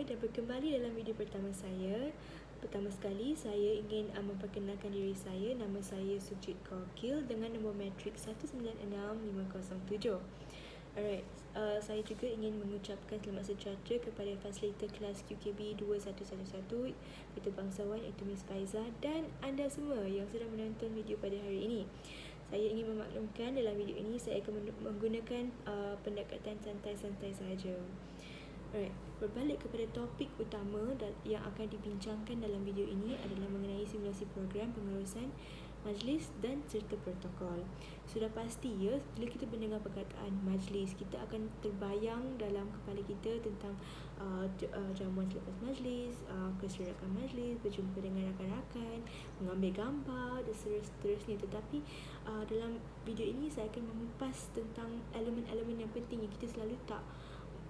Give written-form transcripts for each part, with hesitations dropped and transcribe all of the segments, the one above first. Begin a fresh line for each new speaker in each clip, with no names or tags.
dan berkembali dalam video pertama saya. Pertama sekali, saya ingin memperkenalkan diri saya. Nama saya Sujit Korkil dengan nombor matrik 196507. Alright, saya juga ingin mengucapkan selamat sejahtera kepada fasilitator kelas QKB 2111, iaitu bangsawan, iaitu Miss Faiza, dan anda semua yang sedang menonton video pada hari ini. Saya ingin memaklumkan dalam video ini saya akan menggunakan pendekatan santai-santai sahaja. Alright, berbalik kepada topik utama yang akan dibincangkan dalam video ini adalah mengenai simulasi program pengurusan majlis dan serta protokol. Sudah pasti ya, bila kita mendengar perkataan majlis, kita akan terbayang dalam kepala kita tentang jamuan selepas majlis, keserakahan majlis, berjumpa dengan rakan-rakan, mengambil gambar dan seterusnya. Tetapi dalam video ini saya akan mengupas tentang elemen-elemen yang penting yang kita selalu tak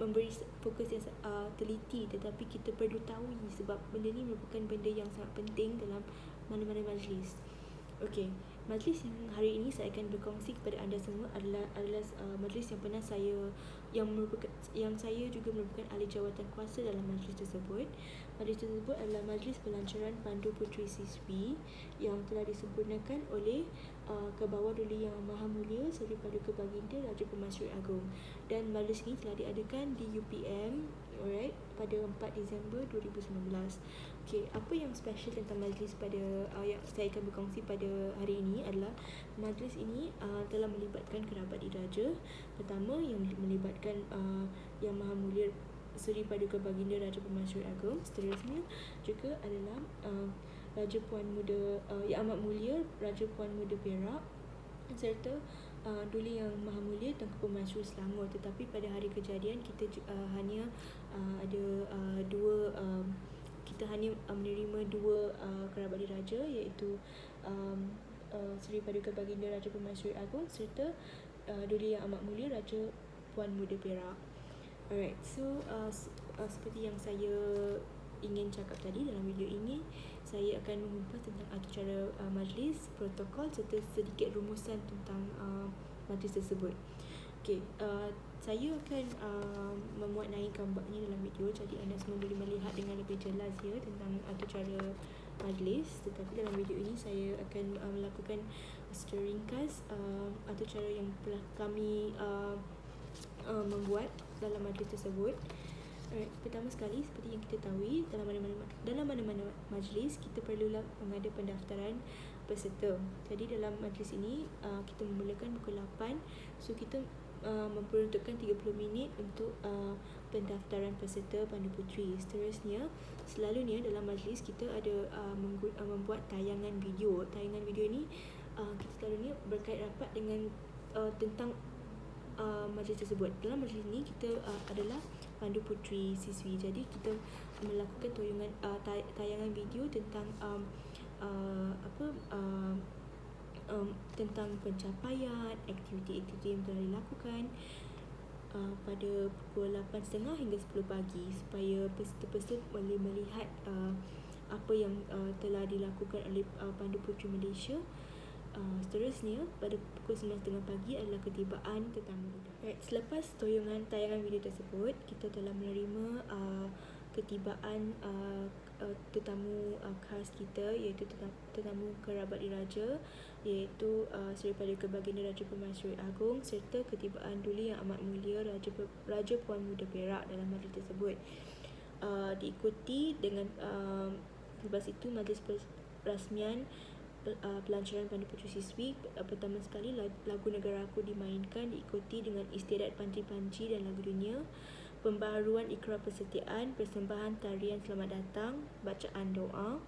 memberi fokus yang teliti, tetapi kita perlu tahu sebab benda ni merupakan benda yang sangat penting dalam mana-mana majlis. Okey, majlis yang hari ini saya akan berkongsi kepada anda semua adalah majlis yang pernah saya yang saya juga merupakan ahli jawatan kuasa dalam majlis tersebut. Majlis tersebut adalah majlis pelancaran pandu puteri siswi yang telah disempurnakan oleh Kebawah Duli Yang Maha Mulia Seri Paduka Baginda Raja Pemasyur Agong, dan majlis ini telah diadakan di UPM, alright, pada 4 Disember 2019. Okey, apa yang special tentang majlis pada yang saya akan berkongsi pada hari ini adalah majlis ini telah melibatkan kerabat diraja. Pertama, yang melibatkan Yang Maha Mulia Seri Paduka Baginda Raja Pemasyur Agong. Seterusnya juga adalah Raja Puan Muda Yang Amat Mulia Raja Puan Muda Perak serta Duli Yang Maha Mulia Tengku Pemasyur Selangor. Tetapi pada hari kejadian kita hanya ada dua kita hanya menerima dua kerabat diraja, iaitu Seri Paduka Baginda Raja Pemasyur Agong serta Duli Yang Amat Mulia Raja Puan Muda Perak. Alright, so seperti yang saya ingin cakap tadi, dalam video ini saya akan mengupas tentang atur cara majlis, protokol serta sedikit rumusan tentang majlis tersebut. Okey, saya akan memuat naik gambarnya dalam video, jadi anda semua boleh melihat dengan lebih jelas ya tentang atur cara majlis. Tetapi dalam video ini saya akan melakukan secara ringkas atur cara yang telah kami membuat dalam majlis tersebut. Alright, pertama sekali, seperti yang kita tahu, dalam mana-mana majlis kita perlulah mengada pendaftaran peserta. Jadi dalam majlis ini kita memulakan pukul 8. So kita memperuntukkan 30 minit untuk pendaftaran peserta pandu puteri. Seterusnya, selalunya dalam majlis kita ada membuat tayangan video. Tayangan video ini kita selalunya berkait rapat dengan tentang majlis tersebut. Dalam majlis ini kita adalah pandu puteri siswi. Jadi kita melakukan tayangan video tentang tentang pencapaian aktiviti-aktiviti yang telah dilakukan pada pukul 8.30 hingga 10 pagi, supaya peserta-peserta boleh melihat apa yang telah dilakukan oleh pandu puteri Malaysia. Seterusnya, pada pukul 9.30 pagi adalah ketibaan tetamu. Right, selepas tayangan video tersebut, kita telah menerima ketibaan tetamu khas kita, iaitu tetamu kerabat diraja, iaitu Seri Paduka Baginda Raja Pemasyur Agong serta ketibaan Duli Yang Amat Mulia Raja Puan Muda Perak dalam majlis tersebut. Diikuti dengan lepas itu majlis rasmian pelancaran pandu puteri siswi. Pertama sekali lagu Negara Aku dimainkan, diikuti dengan istiadat panci-panci dan lagu dunia, pembaharuan ikrar persetiaan, persembahan tarian selamat datang, bacaan doa,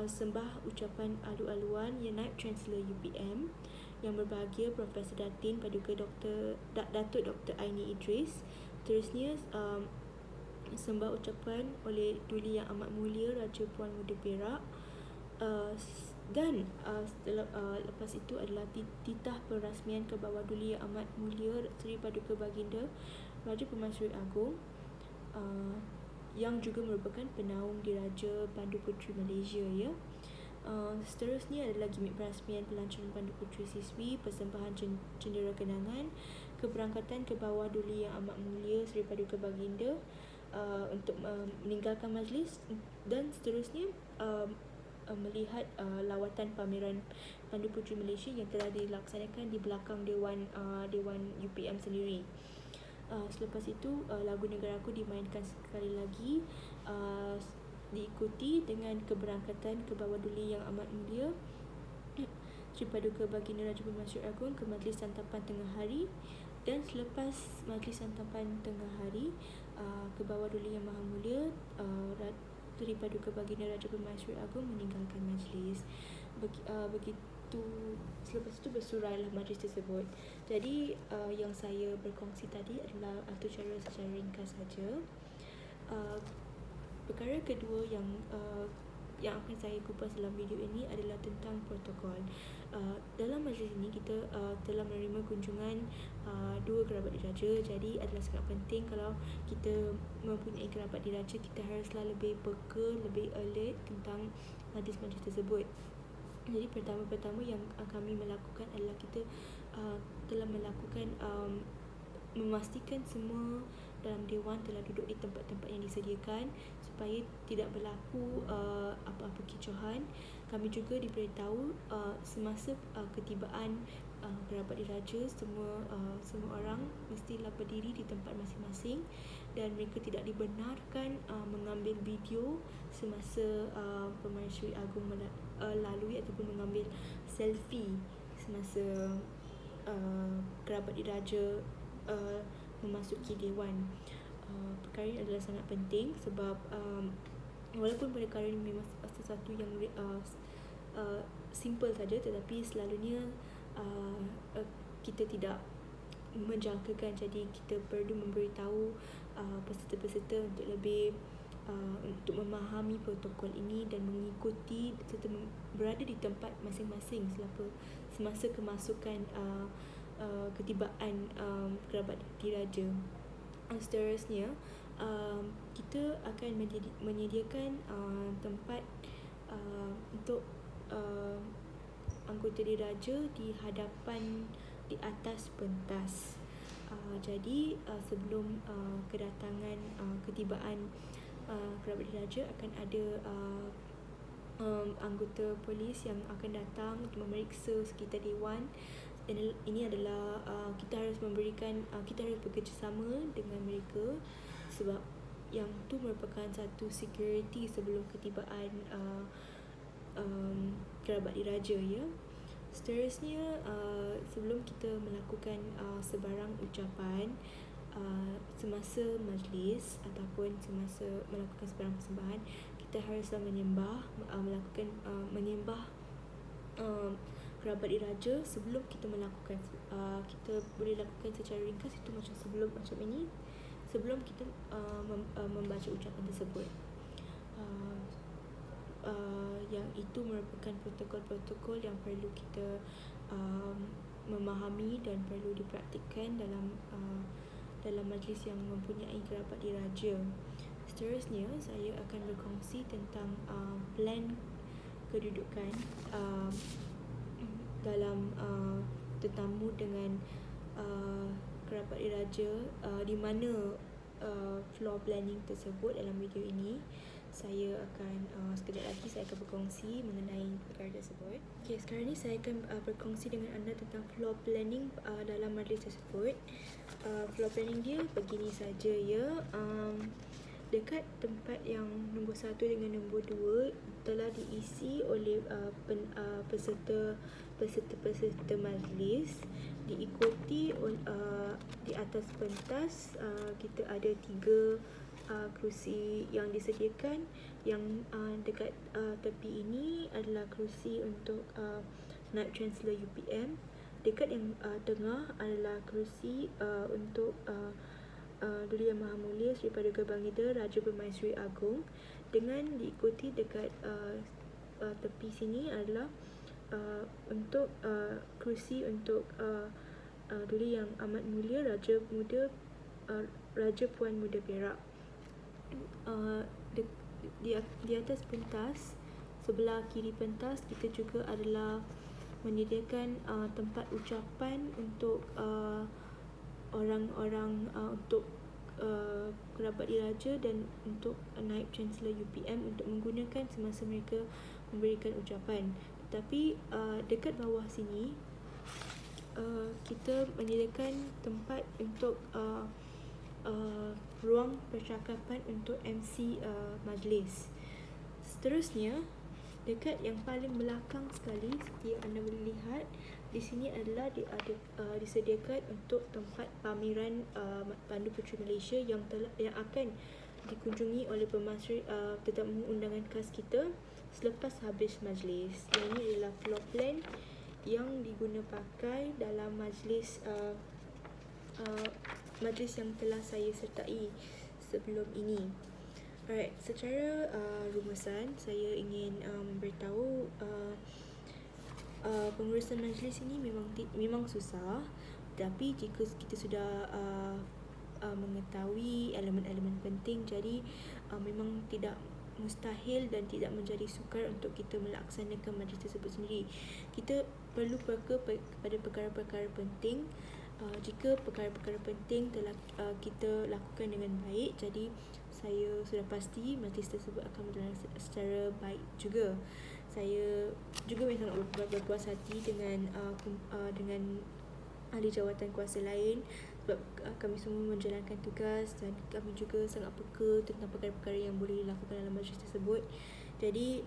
sembah ucapan alu-aluan Yang Naib Chancellor UPM yang berbahagia Profesor Datin Paduka Datuk Dr. Aini Idris. Terusnya sembah ucapan oleh Duli Yang Amat Mulia Raja Puan Muda Perak. Dan lepas itu adalah titah perasmian Kebawah Duli Yang Amat Mulia Seri Paduka Baginda Raja Pemasyur Agong, yang juga merupakan penaung diraja pandu puteri Malaysia ya. Seterusnya adalah gimik perasmian pelancaran pandu puteri siswi, persembahan cendera kenangan, keberangkatan Kebawah Duli Yang Amat Mulia Seri Paduka Baginda untuk meninggalkan majlis, dan seterusnya melihat lawatan pameran Pandu Puteri Malaysia yang telah dilaksanakan di belakang Dewan UPM sendiri. Selepas itu lagu Negara Aku dimainkan sekali lagi, diikuti dengan keberangkatan ke bawah duli yang amat mulia Sri Paduka Baginda Raja Permaisuri Agong ke Majlis Santapan Tengah Hari, dan selepas Majlis Santapan Tengah Hari ke bawah duli yang maha mulia Sri Paduka Baginda Raja Permaisuri Agong meninggalkan majlis. Begitu, selepas itu bersurailah majlis tersebut. Jadi yang saya berkongsi tadi adalah cara secara ringkas saja. Perkara kedua yang akan saya kupas dalam video ini adalah tentang protokol. Dalam majlis ini kita telah menerima kunjungan dua kerabat diraja. Jadi adalah sangat penting kalau kita mempunyai kerabat diraja, kita haruslah lebih peka, lebih alert tentang majlis-majlis tersebut. Jadi pertama-tama yang kami melakukan adalah kita telah melakukan memastikan semua dalam dewan telah duduk di tempat-tempat yang disediakan supaya tidak berlaku apa-apa kicauan. Kami juga diberitahu semasa ketibaan kerabat diraja, semua orang mestilah berdiri di tempat masing-masing dan mereka tidak dibenarkan mengambil video semasa Permaisuri Agong lalui ataupun mengambil selfie semasa kerabat diraja memasuki dewan. Perkara ini adalah sangat penting sebab walaupun perkara ini memang sesuatu yang simple saja, tetapi selalunya kita tidak menjangkakan. Jadi kita perlu memberitahu peserta-peserta untuk lebih untuk memahami protokol ini dan mengikuti serta berada di tempat masing-masing semasa kemasukan ketibaan kerabat diraja. Seterusnya kita akan menyediakan tempat untuk anggota diraja di hadapan di atas pentas. Jadi sebelum kedatangan ketibaan kerabat diraja akan ada anggota polis yang akan datang untuk memeriksa sekitar dewan. Ini adalah kita harus bekerjasama dengan mereka sebab yang tu merupakan satu security sebelum ketibaan kerabat diraja, ya. Seterusnya sebelum kita melakukan sebarang ucapan semasa majlis ataupun semasa melakukan sebarang persembahan, kita haruslah menyembah kerabat diraja sebelum kita melakukan. Kita boleh lakukan secara ringkas itu macam ini sebelum kita membaca ucapan tersebut. Yang itu merupakan protokol-protokol yang perlu kita memahami dan perlu dipraktikkan dalam majlis yang mempunyai kerabat diraja. Seterusnya saya akan berkongsi tentang plan kedudukan dalam tetamu dengan kerabat diraja, di mana floor planning tersebut. Dalam video ini saya akan sekejap lagi saya akan berkongsi mengenai perkara tersebut. Okey, sekarang ni saya akan berkongsi dengan anda tentang floor planning dalam majlis tersebut. Floor planning dia begini saja, ya. Dekat tempat yang nombor 1 dengan nombor 2 telah diisi oleh peserta majlis, diikuti di atas pentas kita ada 3 kerusi yang disediakan. Yang dekat tepi ini adalah kerusi untuk Naib Chancellor UPM. Dekat yang tengah adalah kerusi untuk Duli Yang Maha Mulia Sri Paduka Baginda Raja Permaisuri Agong, dengan diikuti dekat tepi sini adalah untuk kerusi untuk Duli Yang Amat Mulia Raja Puan Muda Perak. Di atas pentas, sebelah kiri pentas, kita juga adalah menyediakan tempat ucapan untuk orang-orang untuk kerabat diraja dan untuk Naib Chancellor UPM untuk menggunakan semasa mereka memberikan ucapan. Tetapi dekat bawah sini kita menyediakan tempat untuk ruang percakapan untuk MC majlis. Seterusnya, dekat yang paling belakang sekali seperti yang anda boleh lihat, di sini adalah disediakan untuk tempat pameran Pandu Puteri Malaysia yang akan dikunjungi oleh tetamu undangan khas kita selepas habis majlis. Yang ini adalah floor plan yang diguna pakai dalam majlis majlis yang telah saya sertai sebelum ini. Alright, secara rumusan saya ingin beritahu pengurusan majlis ini memang susah, tapi jika kita sudah mengetahui elemen-elemen penting, jadi memang tidak mustahil dan tidak menjadi sukar untuk kita melaksanakan majlis tersebut sendiri. Kita perlu peka pada perkara-perkara penting. Jika perkara-perkara penting telah kita lakukan dengan baik, jadi saya sudah pasti majlis tersebut akan berjalan secara baik juga. Saya juga sangat berpuas hati dengan ahli jawatan kuasa lain sebab kami semua menjalankan tugas dan kami juga sangat peka tentang perkara-perkara yang boleh dilakukan dalam majlis tersebut. Jadi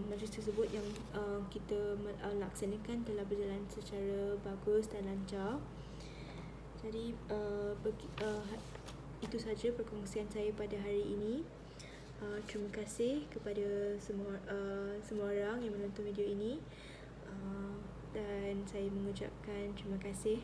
majlis tersebut yang kita laksanakan telah berjalan secara bagus dan lancar. Jadi itu sahaja perkongsian saya pada hari ini. Terima kasih kepada semua orang yang menonton video ini, dan saya mengucapkan terima kasih.